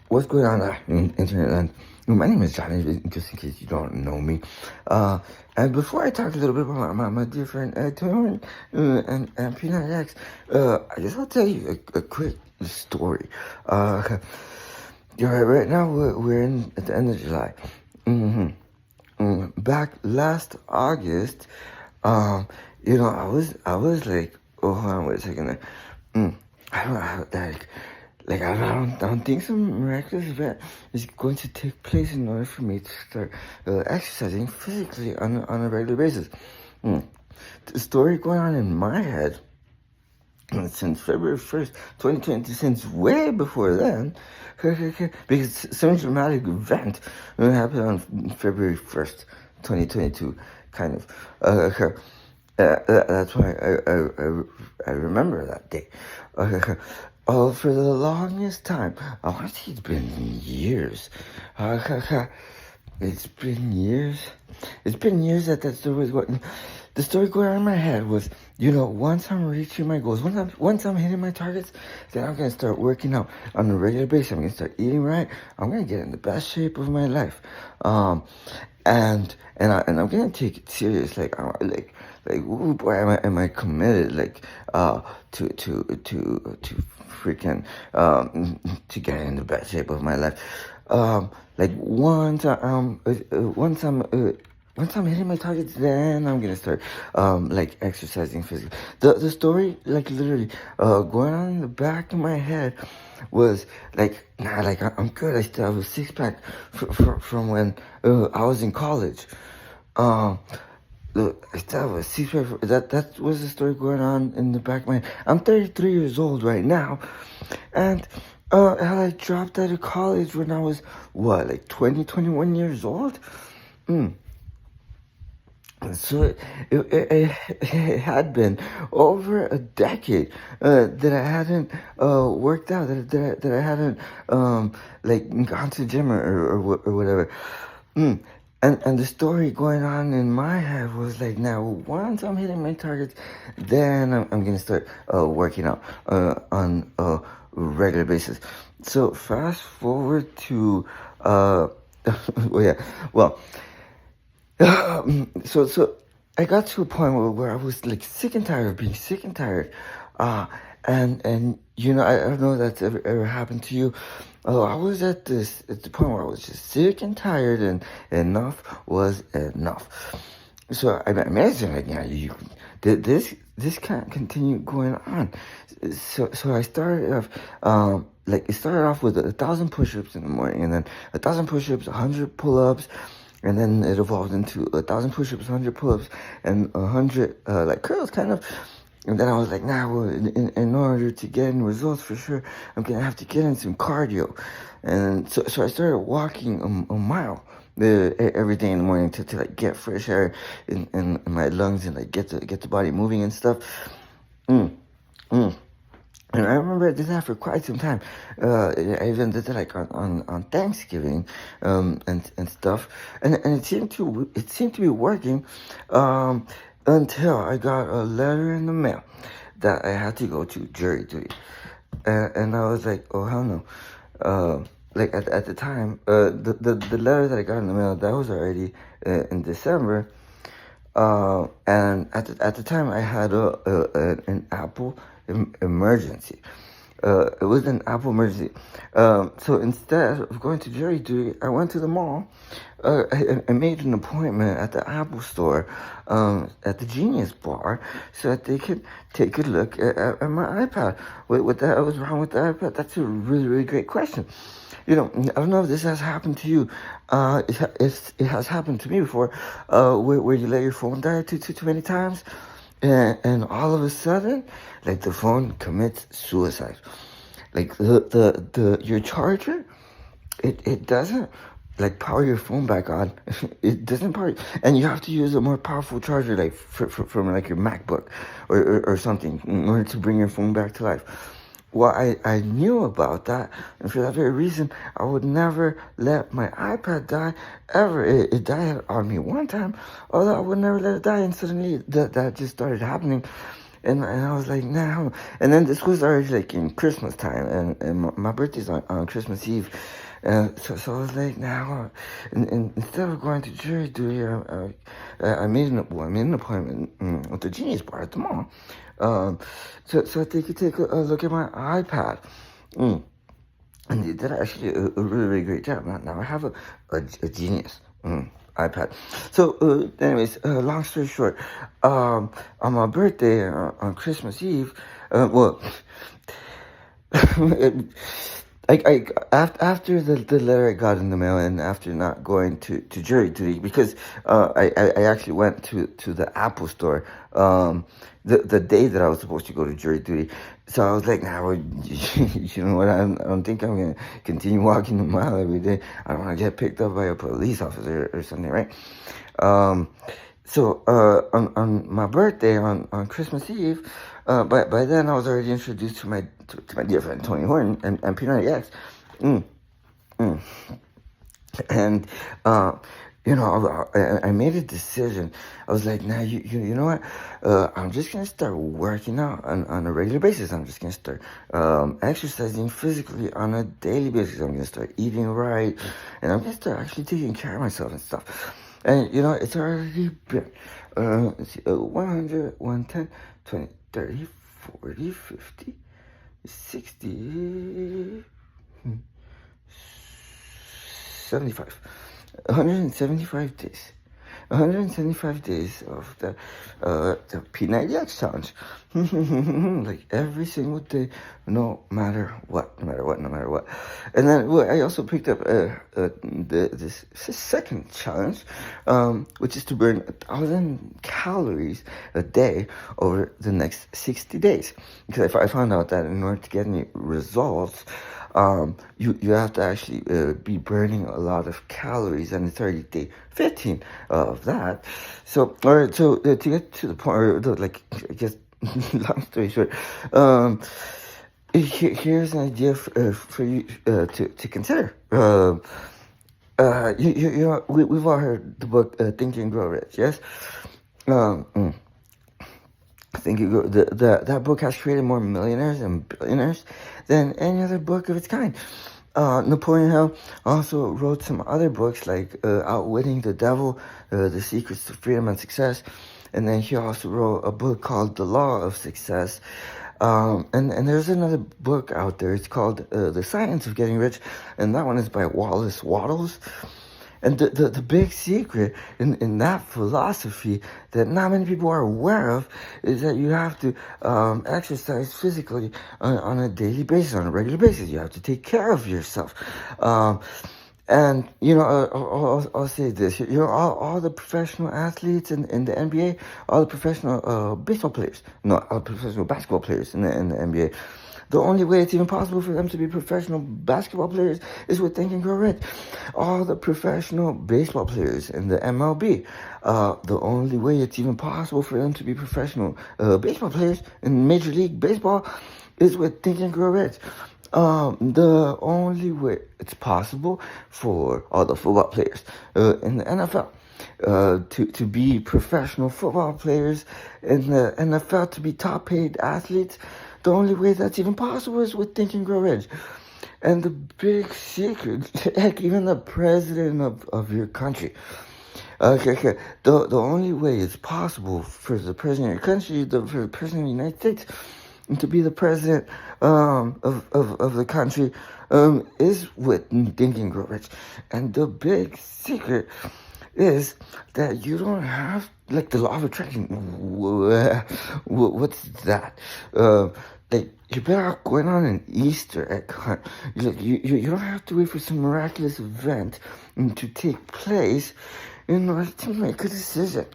What's going on, internet land? My name is Johnny, just in case you don't know me. And before I talk a little bit about my dear friend Tony and Peanut X, I just want to tell you a quick story. Right now we're in at the end of July. Back last August, I was like, oh, hold on, wait a second. I don't know, I don't think some miraculous event is going to take place in order for me to start exercising physically on a regular basis. The story going on in my head since February 1st, 2020, since way before then, because some dramatic event happened on February 1st, 2022, kind of. That's why I remember that day. Oh, for the longest time, I want to say it's been years. It's been years. It's been years that story was going. The story going on in my head was, once I'm reaching my goals, once I'm hitting my targets, then I'm gonna start working out on a regular basis. I'm gonna start eating right. I'm gonna get in the best shape of my life. And I'm gonna take it serious. Ooh boy, am I committed? To freaking to get in the best shape of my life. Once I'm hitting my targets, then I'm gonna start exercising physically. The story, literally going on in the back of my head was I'm good. I still have a six pack from when I was in college. I still have a six pack. That was the story going on in the back of my head. I'm 33 years old right now, and I dropped out of college when I was 21 years old. So it had been over a decade that I hadn't worked out, that I hadn't gone to the gym or whatever. And the story going on in my head was now once I'm hitting my targets, then I'm gonna start working out on a regular basis. So fast forward to so I got to a point where I was sick and tired of being sick and tired. And I don't know if that's ever happened to you. I was at the point where I was just sick and tired, and enough was enough. So I imagine this can't continue going on. So I started off it started off with 1,000 push-ups in the morning, and then 1,000 push-ups, 100 pull-ups. And then it evolved into 1,000 push-ups, 100 pull-ups, and 100 curls, kind of. And then I was like, in order to get any results for sure, I'm gonna have to get in some cardio. And so I started walking a mile every day in the morning to get fresh air in my lungs and get the body moving and stuff. And I remember I did that for quite some time. I even did it on Thanksgiving, and stuff. And it seemed to be working, until I got a letter in the mail that I had to go to jury duty. And I was like, oh hell no. At the time, the letter that I got in the mail, that was already in December. And at the time I had an Apple emergency. It was an Apple emergency. So instead of going to jury duty, I went to the mall. I made an appointment at the Apple store, at the Genius Bar, so that they could take a look at my iPad. What was wrong with the iPad? That's a really, really great question. I don't know if this has happened to you. It has happened to me before, where you let your phone die too many times. And all of a sudden, the phone commits suicide. Your charger, it doesn't power your phone back on. It doesn't power, and you have to use a more powerful charger from your MacBook or something in order to bring your phone back to life. Well, I knew about that, and for that very reason, I would never let my iPad die, ever. It died on me one time, although I would never let it die, and suddenly that just started happening. and I was like, nah. And then this was already like in Christmas time, and my birthday's on Christmas Eve. So I was like, nah. And instead of going to jury duty, I made an appointment with the Genius Bar at the mall. So they could take a look at my iPad. Mm. And they did actually a really, really great job. Now I have a Genius iPad. So, anyways, long story short, on my birthday, on Christmas Eve, well, after the letter I got in the mail, and after not going to jury duty, because I actually went to the Apple store the day that I was supposed to go to jury duty. So I was like, nah, well, you know what, I don't think I'm going to continue walking the mile every day. I don't want to get picked up by a police officer or something, right? So on my birthday, on Christmas Eve, by then I was already introduced to my dear friend Tony Horton and P90X. And you know, I made a decision. I was like, nah, you know what? I'm just gonna start working out on a regular basis. I'm just gonna start exercising physically on a daily basis. I'm gonna start eating right, and I'm gonna start actually taking care of myself and stuff. And you know, it's already been 100, 110, 20, 30, 40, 50, 60, 75. 175 days. 175 days of the P90X challenge. Like every single day, no matter what. And then I also picked up this second challenge, which is to burn 1,000 calories a day over the next 60 days. Because I found out that in order to get any results, you have to actually be burning a lot of calories, and it's already day 15 of that. So, alright, so to get to the point, or like, I guess, long story short, here's an idea for you to consider. You know, we've all heard the book Think and Grow Rich, yes? Think you go, that book has created more millionaires and billionaires than any other book of its kind. Napoleon Hill also wrote some other books like Outwitting the Devil, The Secrets to Freedom and Success, and then he also wrote a book called The Law of Success. And there's another book out there. It's called The Science of Getting Rich, and that one is by Wallace Wattles. And the big secret in that philosophy that not many people are aware of is that you have to exercise physically on a daily basis, on a regular basis. You have to take care of yourself. And, you know, I'll say this. You know, all the professional athletes in the NBA, all the professional baseball players, no, all the professional basketball players in the NBA, the only way it's even possible for them to be professional basketball players is with Think and Grow Rich. All the professional baseball players in the MLB, the only way it's even possible for them to be professional baseball players in Major League Baseball is with Think and Grow Rich. The only way it's possible for all the football players in the NFL to be professional football players in the NFL, to be top paid athletes, the only way that's even possible is with Think and Grow Rich. And the big secret, heck, even the president of your country. Okay. The only way it's possible for the president of your country, for the president of the United States, to be the president of the country is with Think and Grow Rich. And the big secret is that you don't have, like, the law of attraction. What's that? Like, you're better off going on an Easter egg hunt. You don't have to wait for some miraculous event to take place in order to make a decision.